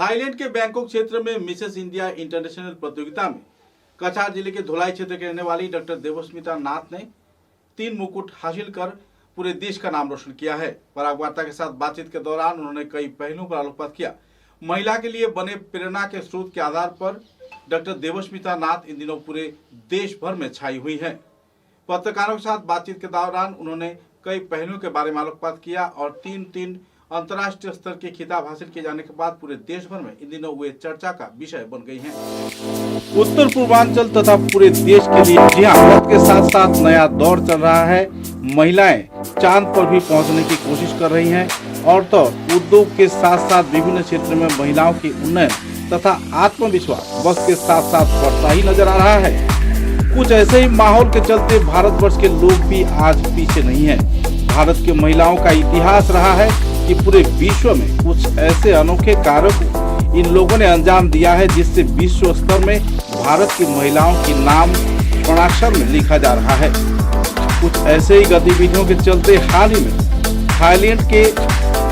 Thailand के Bangkok क्षेत्र में मिसेस इंडिया इंटरनेशनल प्रतियोगिता में कछार जिले के धोलाई क्षेत्र के रहने वाली डॉक्टर देवस्मिता नाथ ने 3 मुकुट हासिल कर पूरे देश का नाम रोशन किया है। पराग वार्ता के साथ बातचीत के दौरान उन्होंने कई पहलुओं पर आलोकपात किया। महिला के लिए बने प्रेरणा के स्रोत के आधार पर डॉक्टर देवस्मिता नाथ इन दिनों पूरे देश भर में छाई हुई है। पत्रकारों के साथ बातचीत के दौरान उन्होंने कई पहलुओं के बारे में आलोकपात किया और 3 अंतर्राष्ट्रीय स्तर के खिताब हासिल किए जाने के बाद पूरे देश भर में इन दिनों वे चर्चा का विषय बन गई हैं। उत्तर पूर्वांचल तथा पूरे देश के लिए भारत के साथ साथ नया दौर चल रहा है। महिलाएं चांद पर भी पहुंचने की कोशिश कर रही हैं और तो उद्योग के साथ साथ विभिन्न क्षेत्र में महिलाओं की उन्नयन तथा आत्मविश्वास वक्त के साथ साथ बढ़ता ही नजर आ रहा है। कुछ ऐसे ही माहौल के चलते भारतवर्ष के लोग भी आज पीछे नहीं है। भारत की महिलाओं का इतिहास रहा है कि पूरे विश्व में कुछ ऐसे अनोखे कार्यों को इन लोगों ने अंजाम दिया है जिससे विश्व स्तर में भारत की महिलाओं की नाम स्वर्णाक्षर में लिखा जा रहा है। कुछ ऐसे ही गतिविधियों के चलते हाल ही में थाईलैंड के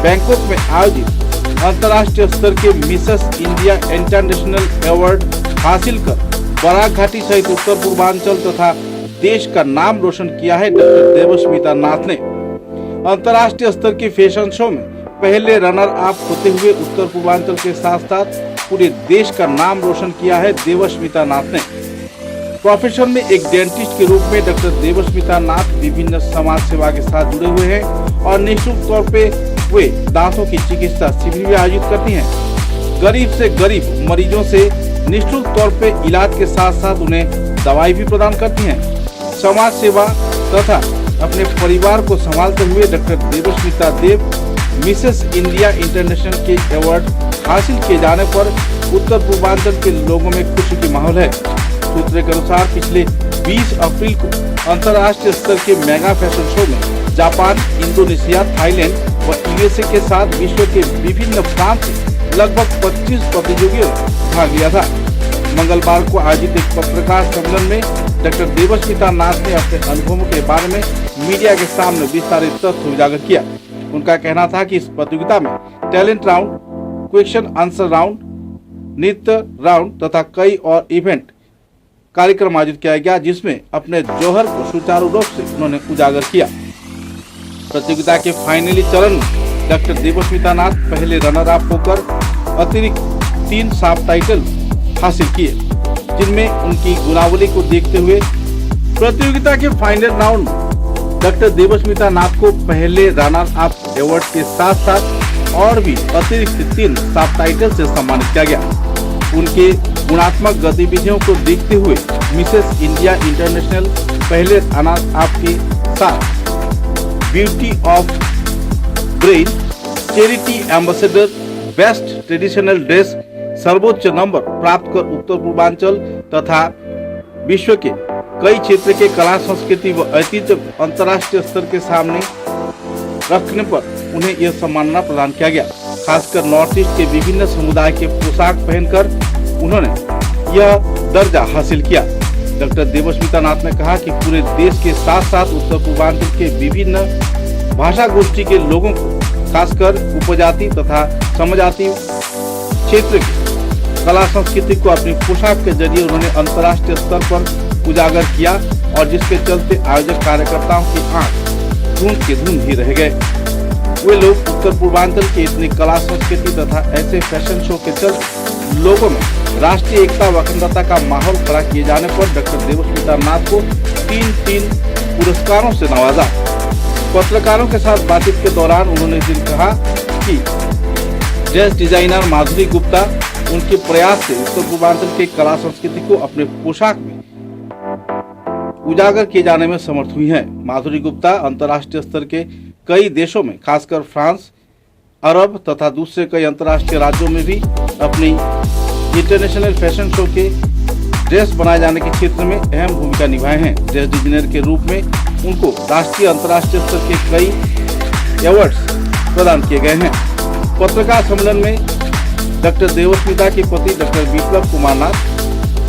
बैंकॉक में आयोजित अंतर्राष्ट्रीय स्तर के मिसेस इंडिया इंटरनेशनल अवार्ड हासिल कर बराक घाटी सहित उत्तर पूर्वांचल तथा देश का नाम रोशन किया है। डॉक्टर देवस्मिता नाथ ने अंतर्राष्ट्रीय स्तर के फैशन शो में पहले रनर अप होते हुए उत्तर पूर्वांचल के साथ साथ पूरे देश का नाम रोशन किया है। देवस्मिता नाथ ने प्रोफेशन में एक डेंटिस्ट के रूप में डॉक्टर देवस्मिता नाथ विभिन्न समाज सेवा के साथ जुड़े हुए हैं और निःशुल्क तौर पे वे दांतों की चिकित्सा शिविर भी आयोजित करती हैं। गरीब से गरीब मरीजों से निःशुल्क तौर पे इलाज के साथ साथ उन्हें दवाई भी प्रदान करती हैं। समाज सेवा तथा अपने परिवार को संभालते हुए डॉक्टर देवस्मिता देव मिसेस इंडिया इंटरनेशनल के अवार्ड हासिल किए जाने पर उत्तर पूर्वांचल के लोगों में खुशी की माहौल है। सूत्रों के अनुसार पिछले 20 अप्रैल को अंतर्राष्ट्रीय स्तर के मेगा फैशन शो में जापान, इंडोनेशिया, थाईलैंड व यूएसए के साथ विश्व के विभिन्न प्रांत से लगभग 25 प्रतियोगियों ने भाग लिया था। मंगलवार को आयोजित एक पत्रकार सम्मेलन में डॉक्टर देवस्मिता नाथ ने अपने अनुभवों के बारे में मीडिया के सामने विस्तारित तथ्य उजागर किया। उनका कहना था कि इस प्रतियोगिता में talent round, question answer round, नृत्य राउंड तथा कई और इवेंट कार्यक्रम आयोजित किया गया जिसमें अपने जौहर को सुचारू रूप से उन्होंने उजागर किया। प्रतियोगिता के फाइनली चरण में डॉक्टर देवस्मिता नाथ पहले रनर अप होकर अतिरिक्त 3 सब टाइटल हासिल किए जिनमें उनकी गुणावली को देखते हुए प्रतियोगिता के फाइनल राउंड में डॉक्टर देवस्मिता नाथ को पहले रनर अप अवार्ड के साथ साथ और भी अतिरिक्त 3 सब टाइटल से सम्मानित किया गया। उनके गुणात्मक गतिविधियों को देखते हुए मिसेस इंडिया इंटरनेशनल पहले रनर अप के साथ beauty of brain, charity ambassador, best traditional dress सर्वोच्च नंबर प्राप्त कर उत्तर पूर्वांचल तथा विश्व के कई क्षेत्र के कला संस्कृति व ऐतिह्य अंतर्राष्ट्रीय स्तर के सामने रखने पर उन्हें यह सम्मानना प्रदान किया गया। खासकर नॉर्थ ईस्ट के विभिन्न समुदाय के पोशाक पहनकर उन्होंने यह दर्जा हासिल किया। डॉक्टर देवस्मिता नाथ ने कहा कि पूरे देश के साथ साथ उत्तर पूर्वांचल के विभिन्न भाषा गोष्ठी के लोगों को खासकर उपजाति तथा समजाति क्षेत्र की कला संस्कृति को अपनी पोशाक के जरिए उन्होंने अंतर्राष्ट्रीय स्तर पर उजागर किया और जिसके चलते आयोजक कार्यकर्ताओं की आंख धुंध के धुंध ही रह गए। वे लोग उत्तर पूर्वांचल की इतनी कला संस्कृति तथा ऐसे फैशन शो के चलते लोगों में राष्ट्रीय एकता व अखंडता का माहौल खड़ा किए जाने पर डॉक्टर देवस्मिता नाथ को 3 पुरस्कारों से नवाजा। पत्रकारों के साथ बातचीत के दौरान उन्होंने कहा कि ड्रेस डिजाइनर माधुरी गुप्ता उनके प्रयास से उत्तर पूर्वांचल के कला संस्कृति को अपने पोशाक में उजागर किए जाने में समर्थ हुई हैं। माधुरी गुप्ता अंतर्राष्ट्रीय स्तर के कई देशों में खासकर फ्रांस, अरब तथा दूसरे कई अंतर्राष्ट्रीय राज्यों में भी अपनी इंटरनेशनल फैशन शो के ड्रेस बनाए जाने के क्षेत्र में अहम भूमिका निभाए हैं। ड्रेस डिजाइनर के रूप में उनको राष्ट्रीय अंतर्राष्ट्रीय स्तर के कई अवार्ड्स प्रदान किए गए हैं। पत्रकार सम्मेलन में डॉक्टर देवस्मिता के पति डॉक्टर विप्लव कुमार नाथ,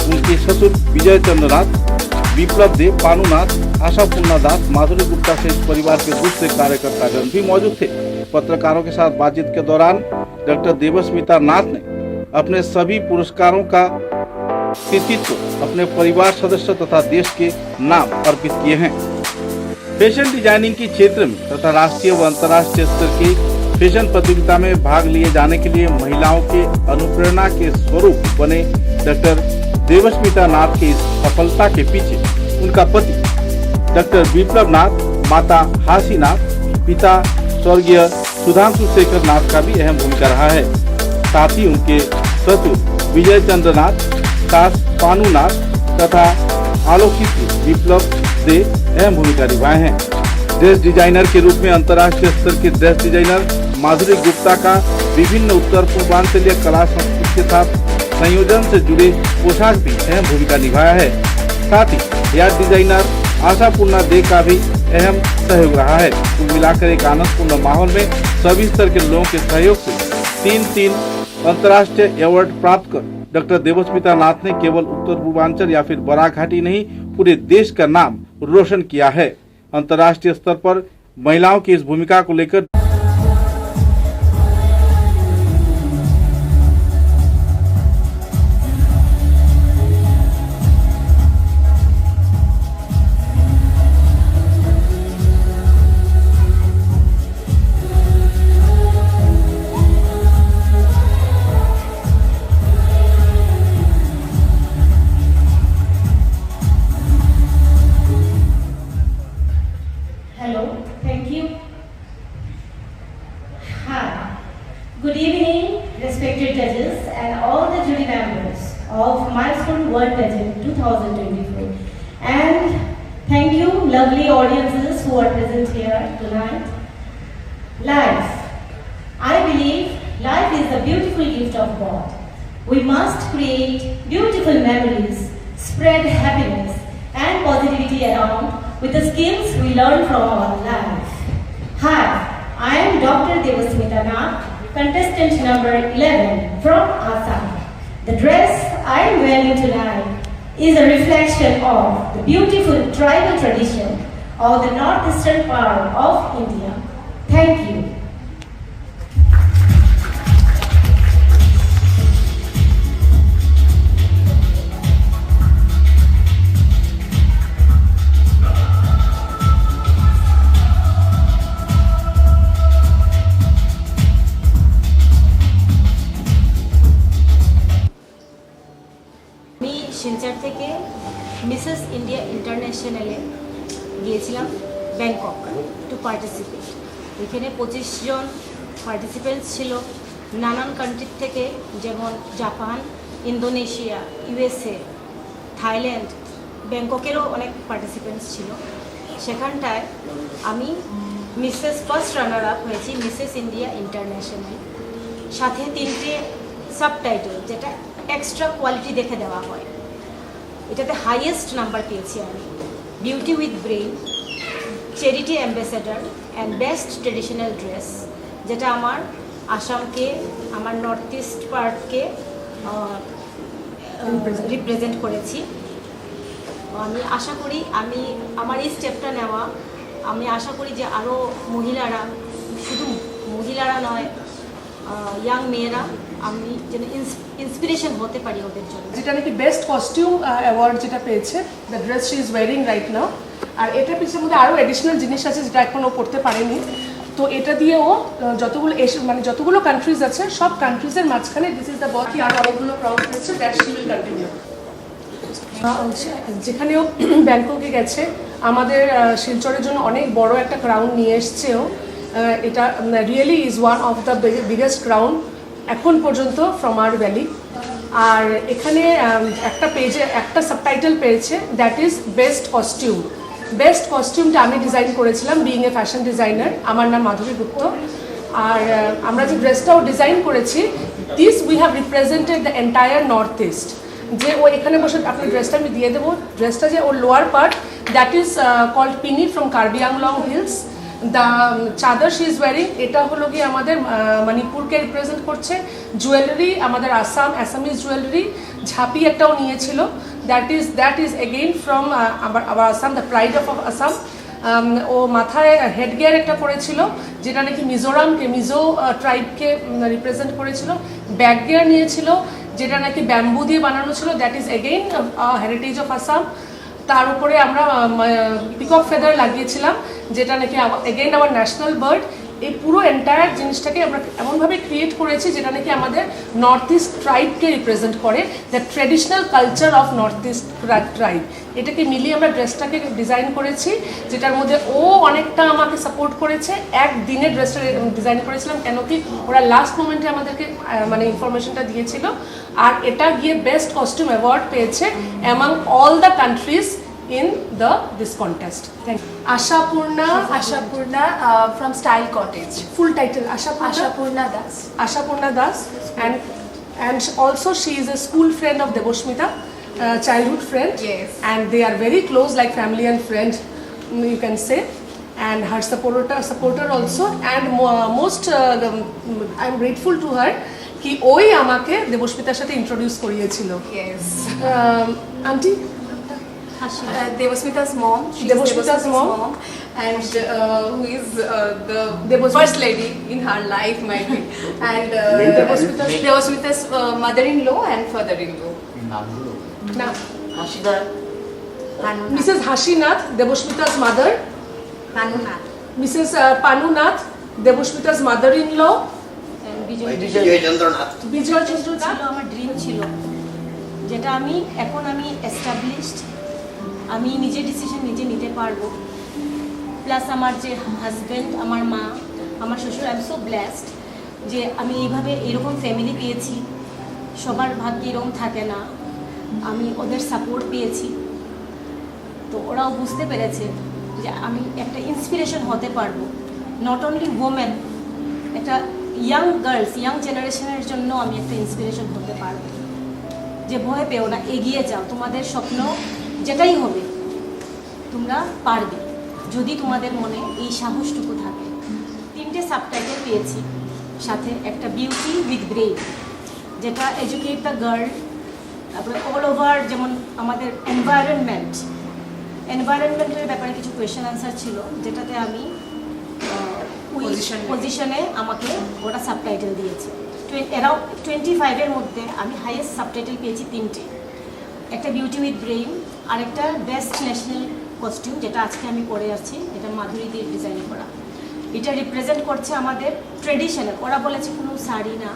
उनके ससुर विजय चंद्र नाथ, विप्लव देव, पानुनाथ, आशापूर्णा दास, माधुरी गुप्ता सहित परिवार के दूसरे कार्यकर्तागण भी मौजूद थे। पत्रकारों के साथ बातचीत के दौरान डॉक्टर देवस्मिता नाथ ने अपने सभी पुरस्कारों का कृतित्व अपने परिवार सदस्य तथा देश के नाम अर्पित किए हैं। फैशन डिजाइनिंग के क्षेत्र में तथा राष्ट्रीय व अंतर्राष्ट्रीय स्तर की फैशन प्रतियोगिता में भाग लिए जाने के लिए महिलाओं के अनुप्रेरणा के स्वरूप बने डॉक्टर देवस्मिता नाथ की इस सफलता के पीछे उनका पति डॉक्टर विप्लव नाथ, माता हासी नाथ, पिता स्वर्गीय सुधांशु शेखर नाथ का भी अहम भूमिका रहा है। साथ ही उनके ससुर विजय चंद्र नाथ, सास पानू नाथ तथा आलोकित विप्लव से अहम भूमिका निभाए हैं। ड्रेस डिजाइनर के रूप में अंतर्राष्ट्रीय स्तर के ड्रेस डिजाइनर माधुरी गुप्ता का विभिन्न उत्तर पूर्वांचलीय कला संस्कृति के साथ संयोजन से जुड़े पोशाक भी अहम भूमिका निभाया है। साथ ही हेयर डिजाइनर आशापूर्णा दे का भी अहम सहयोग रहा है। कुल मिलाकर एक आनंदपूर्ण माहौल में सभी स्तर के लोगों के सहयोग से तीन अंतर्राष्ट्रीय अवार्ड प्राप्त कर डॉक्टर देवस्मिता नाथ ने केवल उत्तर पूर्वांचल या फिर बराघाटी नहीं पूरे देश का नाम रोशन किया है। अंतर्राष्ट्रीय स्तर पर महिलाओं की इस भूमिका को लेकर Good evening, respected judges and all the jury members of Milestone World Pageant 2024. And thank you, lovely audiences who are present here tonight. Life. I believe life is a beautiful gift of God. We must create beautiful memories, spread happiness and positivity around with the skills we learn from our life. Hi, I am Dr. Devasmita Nath, contestant number 11 from Assam. The dress I am wearing tonight is a reflection of the beautiful tribal tradition of the northeastern part of India. Thank you. Silchar থেকে Mrs India ইন্টারন্যাশনালে গিয়েছিলাম Bangkok to participate. এখানে 25 জন participants ছিল নানান কান্ট্রির থেকে, যেমন Japan, Indonesia, USA, Thailand, ব্যাংককেরও অনেক participants ছিল। সেখানটায় আমি মিসেস ফার্স্ট রানার আপ হয়েছি মিসেস ইন্ডিয়া ইন্টারন্যাশনাল। সাথে 3টে সাবটাইটেল যেটা এক্সট্রা কোয়ালিটি দেখে দেওয়া হয়। এটাতে হাইয়েস্ট নাম্বার পেয়েছি আমি। Beauty with brain, charity ambassador and best traditional dress, যেটা আমার আসামকে, আমার নর্থ ইস্ট পার্টকে রিপ্রেজেন্ট করেছি। আমি আশা করি আমার এই স্টেপটা নেওয়া, আমি আশা করি যে আরও মহিলারা, শুধু মহিলারা নয়, ইয়াং মেয়েরা আমি যেন ইন্সপিরেশন হতে পারি ওদের জন্য। যেটা নাকি বেস্ট কস্টিউম অ্যাওয়ার্ড যেটা পেয়েছে, the dress she is wearing right now. আর এটার পিছনের মধ্যে আরও অ্যাডিশনাল জিনিস আছে যেটা এখন ও পড়তে পারেনি। তো এটা দিয়ে ও যতগুলো কান্ট্রিজ আছে সব কান্ট্রিজের মাঝখানে দিস ইজ দ্য বাকি আর অনেকগুলো প্রাউড পেয়েছে, দ্যাট শি উইল কন্টিনিউ। যেখানেও ব্যাংককে গেছে আমাদের শিলচরের জন্য অনেক বড় একটা ক্রাউন নিয়ে এসছে ও। এটা really is one of the biggest crown এখন পর্যন্ত ফ্রম আওয়ার ভ্যালি। আর এখানে একটা পেজে একটা সাবটাইটেল পেয়েছে, that is best costume. Best কস্টিউমটা আমি ডিজাইন করেছিলাম, বিইং এ ফ্যাশন ডিজাইনার। আমার নাম মাধুরী গুপ্ত। আর আমরা যে ড্রেসটাও ডিজাইন করেছি, this we have represented the entire north east. যে ও এখানে বসে আপনার ড্রেসটা আমি দিয়ে দেবো। ড্রেসটা যে ওর lower part, that is called pini from Karbi Anglong hills. The chadar she is wearing, এটা হলো গিয়ে আমাদের মণিপুরকে রিপ্রেজেন্ট করছে। জুয়েলারি আমাদের আসামিজ জুয়েলারি। ঝাঁপি একটাও নিয়েছিল, দ্যাট ইজ এগেইন ফ্রম আবার Assam, the pride of Assam. ও মাথায় হেডগিয়ার একটা পরেছিল যেটা নাকি মিজো ট্রাইবকে রিপ্রেজেন্ট করেছিল। ব্যাক গিয়ার নিয়েছিল যেটা নাকি ব্যাম্বু দিয়ে বানানো ছিল, that is again heritage of Assam. তার উপরে আমরা পিকক ফেদার লাগিয়েছিলাম যেটা নাকি এগেইন আওয়ার ন্যাশনাল বার্ড। এই পুরো এন্টায়ার জিনিসটাকে আমরা এমনভাবে ক্রিয়েট করেছি যেটা নাকি আমাদের নর্থ ইস্ট ট্রাইবকে রিপ্রেজেন্ট করে, the traditional culture of north east tribe. এটাকে মিলিয়ে আমরা ড্রেসটাকে ডিজাইন করেছি, যেটার মধ্যে ও অনেকটা আমাকে সাপোর্ট করেছে। একদিনে ড্রেসটা ডিজাইন করেছিলাম, কেন কি ওরা লাস্ট মোমেন্টে আমাদেরকে মানে ইনফরমেশনটা দিয়েছিল। আর এটা গিয়ে বেস্ট কস্টিউম অ্যাওয়ার্ড পেয়েছে among all the countries in this contest. Thank you. Ashapurna from Style Cottage. Full title Ashapurna Ashapurna Das. and also she is a school friend of Devoshmita, childhood friend. Yes. And they are very close, like family and friend, you can say. And her supporter also. And most I am grateful to her ki oi amake Devoshmitar সাথে introduce করিয়েছিল। Yes. Auntie Devasmita's mom. She's Devasmita's mom. And who is the Devasmita- first lady in her life, might be. And Devasmita's mother-in-law and father-in-law. na Mrs. Hashinath, Devoshmita's mother. Panunath Mrs. Panunath, Devoshmita's mother-in-law. and Bijoy Bijoy ছিল আমার dream ছিল, যেটা আমি established, আমি নিজে decision নিজে নিতে পারবো। প্লাস আমার যে হাজব্যান্ড, আমার মা, আমার শ্বশুর, আই এম সো ব্লেসড যে আমি এইভাবে এরকম ফ্যামিলি পেয়েছি। সবার ভাগ্যে এরকম থাকে না, আমি ওদের সাপোর্ট পেয়েছি। তো ওরাও বুঝতে পেরেছে যে আমি একটা ইন্সপিরেশন হতে পারবো, নট অনলি ওমেন, একটা ইয়াং গার্লস, ইয়াং জেনারেশনের জন্য আমি একটা ইন্সপিরেশন হতে পারবো। যে ভয় পেও না, এগিয়ে যাও, তোমাদের স্বপ্ন যেটাই হবে তোমরা পারবে, যদি তোমাদের মনে এই সাহসটুকু থাকে। 3টে সাবটাইটেল পেয়েছি, সাথে একটা বিউটি উইথ ব্রেইন, যেটা এডুকেট দ্য গার্ল। তারপরে অল ওভার, যেমন আমাদের এনভায়রনমেন্টের ব্যাপারে কিছু কোয়েশ্চেন আনসার ছিল, যেটাতে আমি পজিশনে আমাকে ওটা সাবটাইটেল দিয়েছে। অ্যারাউন্ড 25-এর মধ্যে আমি হাইয়েস্ট সাবটাইটেল পেয়েছি 3টে, একটা বিউটি উইথ ব্রেইন, আর একটা বেস্ট ন্যাশনাল কস্টিউম, যেটা আজকে আমি পরে আছি, এটা মাধুরী দিয়ে ডিজাইন করা। এটা রিপ্রেজেন্ট করছে আমাদের ট্রেডিশনাল। ওরা বলেছে কোনো শাড়ি না,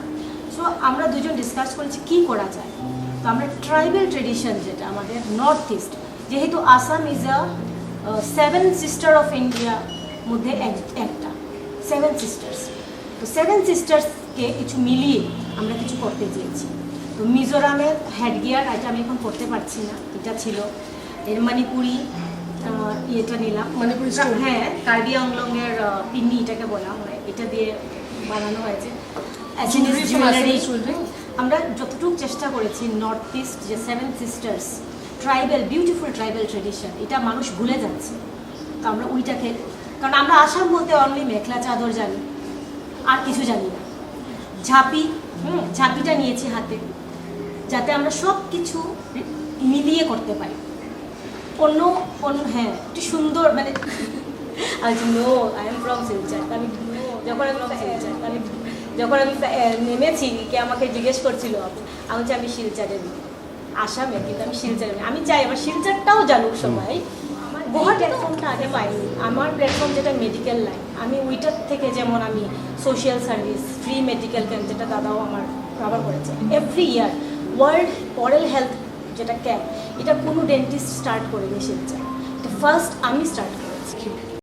সো আমরা দুজন ডিসকাস করেছি কি করা যায়। তো আমরা ট্রাইবাল ট্রেডিশন, যেটা আমাদের নর্থ ইস্ট, যেহেতু Assam is a 7 sister of India মধ্যে একটা 7 সিস্টার্স। তো 7 সিস্টার্সকে কিছু মিলিয়ে আমরা কিছু করতে চেয়েছি। তো মিজোরামের হেড গিয়ার, এটা আমি এখন করতে পারছি না, এটা ছিল। এর মণিপুরি ইয়েটা নিলাম, মণিপুরি হ্যাঁ, কার্বি আংলংয়ের পিন্নি এটাকে বলা হয়, এটা দিয়ে বানানো হয়েছে। জুয়েলারি আমরা যতটুকু চেষ্টা করেছি, নর্থ ইস্ট যে 7 sisters tribal, beautiful tribal tradition, এটা মানুষ ভুলে যাচ্ছে। তো আমরা ওইটাকে, কারণ আমরা আসাম বলতে অনলি মেখলা চাদর জানি, আর কিছু জানি না। ঝাঁপিটা নিয়েছি হাতে, যাতে আমরা সব কিছু মিলিয়ে করতে পারি। অন্য হ্যাঁ, একটু সুন্দর, মানে no I am from Silchar. আমি যখন আমি নেমেছি, কে আমাকে জিজ্ঞেস করছিল, আমি বলছি আমি শিলচরের, আসামে, কিন্তু আমি শিলচরের। আমি চাই আমার শিলচরটাও জানুক সবাই। আমার প্ল্যাটফর্মটা আগে পাইনি। আমার প্ল্যাটফর্ম যেটা মেডিকেল লাইন, আমি ওইটার থেকে, যেমন আমি social service, free medical camp, যেটা দাদাও আমার কভার করেছে every year, world oral health যেটা ক্যাম্প, এটা কোনো ডেন্টিস্ট স্টার্ট করেনি শিলচর, এটা ফার্স্ট আমি স্টার্ট করেছি।